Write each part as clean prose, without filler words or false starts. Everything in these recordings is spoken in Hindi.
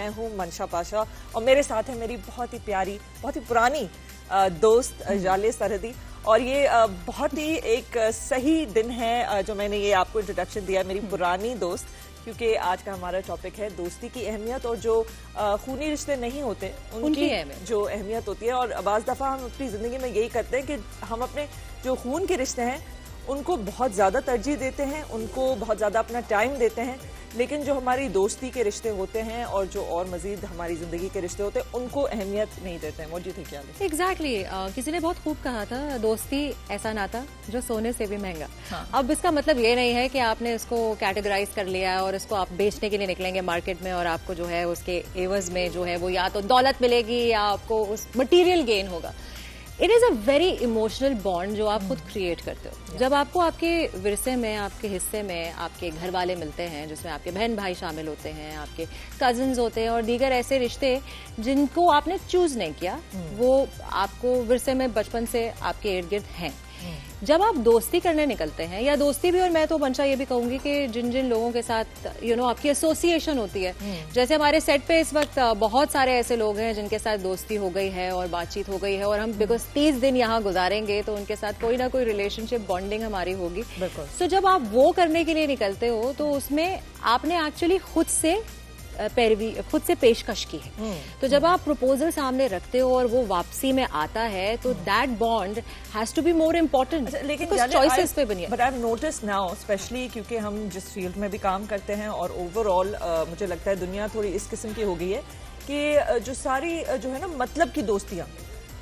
मैं हूँ मंशा पाशा और मेरे साथ है मेरी बहुत ही प्यारी, बहुत ही पुरानी दोस्त जाले सरहदी। और ये बहुत ही एक सही दिन है जो मैंने ये आपको इंट्रोडक्शन दिया, मेरी पुरानी दोस्त, क्योंकि आज का हमारा टॉपिक है दोस्ती की अहमियत और जो खूनी रिश्ते नहीं होते उनकी जो अहमियत होती है। और बाज़ दफ़ा हम अपनी ज़िंदगी में यही करते हैं कि हम अपने जो खून के रिश्ते हैं उनको बहुत ज़्यादा तरजीह देते हैं, उनको बहुत ज़्यादा अपना टाइम देते हैं, लेकिन जो हमारी दोस्ती के रिश्ते होते हैं और जो और मज़ीद हमारी ज़िंदगी के रिश्ते होते हैं उनको अहमियत नहीं देते हैं। व्हाट डू यू थिंक यार? एग्जैक्टली किसी ने बहुत खूब कहा था, दोस्ती ऐसा नाता जो सोने से भी महंगा। अब इसका मतलब ये नहीं है कि आपने इसको कैटेगराइज कर लिया और इसको आप बेचने के लिए निकलेंगे मार्केट में और आपको जो है उसके एवज में जो है वो या तो दौलत मिलेगी या आपको उस मटीरियल गेन होगा। It is a very emotional bond जो आप खुद क्रिएट करते हो। जब आपको आपके विरसे में, आपके हिस्से में आपके घर वाले मिलते हैं, जिसमें आपके बहन भाई शामिल होते हैं, आपके कजिन्स होते हैं और दीगर ऐसे रिश्ते जिनको आपने चूज नहीं किया, वो आपको विरसे में बचपन से आपके इर्द गिर्द हैं। जब आप दोस्ती करने निकलते हैं, या दोस्ती भी, और मैं तो मंशा ये भी कहूंगी कि जिन जिन लोगों के साथ आपकी एसोसिएशन होती है, जैसे हमारे सेट पे इस वक्त बहुत सारे ऐसे लोग हैं जिनके साथ दोस्ती हो गई है और बातचीत हो गई है और हम बिकॉज 30 दिन यहाँ गुजारेंगे तो उनके साथ कोई ना कोई रिलेशनशिप बॉन्डिंग हमारी होगी। तो जब आप वो करने के लिए निकलते हो तो उसमें आपने एक्चुअली खुद से पैरवी, खुद से पेशकश की है। तो जब आप प्रपोजल सामने रखते हो और वो वापसी में आता है तो that bond has to be more important, लेकिन चॉइसेस पे बनी है। But I have noticed now, specially क्योंकि हम जिस फील्ड में भी काम करते हैं और ओवरऑल मुझे लगता है दुनिया थोड़ी इस किस्म की हो गई है कि जो सारी जो है ना मतलब की दोस्तियां,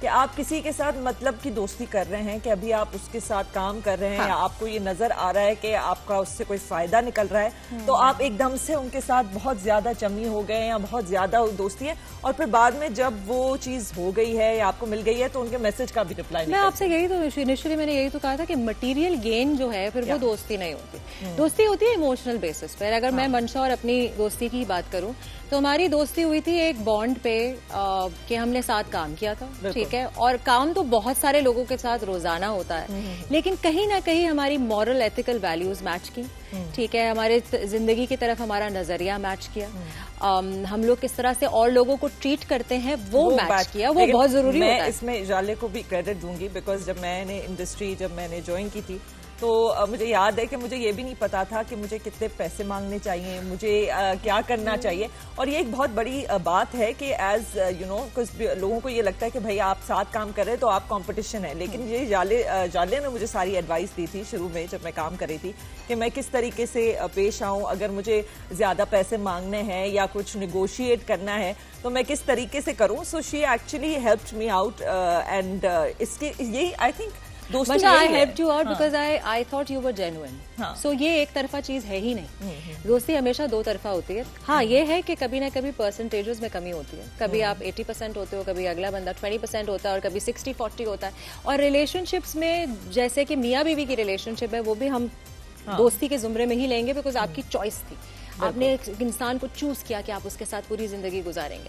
कि आप किसी के साथ मतलब की दोस्ती कर रहे हैं कि अभी आप उसके साथ काम कर रहे हैं या आपको ये नजर आ रहा है कि आपका उससे कोई फायदा निकल रहा है, तो आप एकदम से उनके साथ बहुत ज्यादा चमी हो गए या बहुत ज्यादा दोस्ती है, और फिर बाद में जब वो चीज हो गई है या आपको मिल गई है तो उनके मैसेज का भी रिप्लाई नहीं। मैं आपसे यही तो इनिशियली मैंने यही तो कहा था कि मटीरियल गेन जो है फिर वो दोस्ती नहीं होती। दोस्ती होती है इमोशनल बेसिस पर। अगर मैं मंशा और अपनी दोस्ती की बात करूं तो हमारी दोस्ती हुई थी एक बॉन्ड पे कि हमने साथ काम किया था, ठीक है, और काम तो बहुत सारे लोगों के साथ रोजाना होता है, लेकिन कहीं ना कहीं हमारी मॉरल एथिकल वैल्यूज मैच की, ठीक है, हमारे जिंदगी की तरफ हमारा नजरिया मैच किया, हम लोग किस तरह से और लोगों को ट्रीट करते हैं वो मैच किया, वो बहुत जरूरी होता है। मैं इसमें जाले को भी क्रेडिट दूंगी बिकॉज जब मैंने ज्वाइन की थी तो मुझे याद है कि मुझे ये भी नहीं पता था कि मुझे कितने पैसे मांगने चाहिए, मुझे क्या करना चाहिए। और ये एक बहुत बड़ी बात है कि एज कुछ लोगों को ये लगता है कि भाई आप साथ काम कर रहे हैं तो आप कंपटीशन है, लेकिन ये जाले ने मुझे सारी एडवाइस दी थी शुरू में जब मैं काम कर रही थी कि मैं किस तरीके से पेश आऊँ, अगर मुझे ज्यादा पैसे मांगने हैं या कुछ निगोशिएट करना है तो मैं किस तरीके से करूँ। So she actually helped me out and इसके यही आई थिंक दोस्ती I helped you out because I thought you were genuine. So ये एक तरफा चीज है ही नहीं। दोस्ती हमेशा दो तरफा होती है। हाँ, ये है कि कभी ना कभी परसेंटेजेस में कमी होती है, कभी आप 80% होते हो, कभी अगला बंदा 20% होता है और कभी 60-40 होता है। और रिलेशनशिप्स में जैसे कि मियाँ बीवी की रिलेशनशिप है वो भी हम दोस्ती के जुमरे में ही लेंगे बिकॉज आपकी चॉइस थी, आपने एक इंसान को चूज किया कि आप उसके साथ पूरी जिंदगी गुजारेंगे।